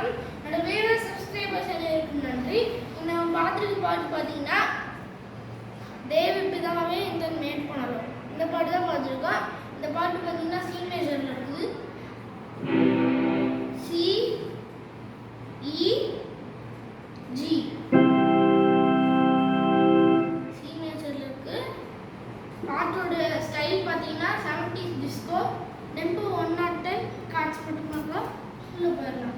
வணக்கம். என்னோட viewers subscribers எல்லாருக்கும் நன்றி. நம்ம பார்த்துருக்க பாட்டு பார்த்தீங்கன்னா தேவி பிதாவே இந்த மேட் பண்ணலாம் இந்த பாட்டு தான் பார்த்துருக்கோம். இந்த பாட்டு பார்த்தீங்கன்னா சி மேஜரில் இருக்குது. சி இ ஜி சி மேஜரில் இருக்கு. பாட்டோட ஸ்டைல் பார்த்தீங்கன்னா 70s டிஸ்கோ. டெம்போ 110 கார்ட்ஸ் போட்டுக்கோங்க. உள்ள போயிடலாம்.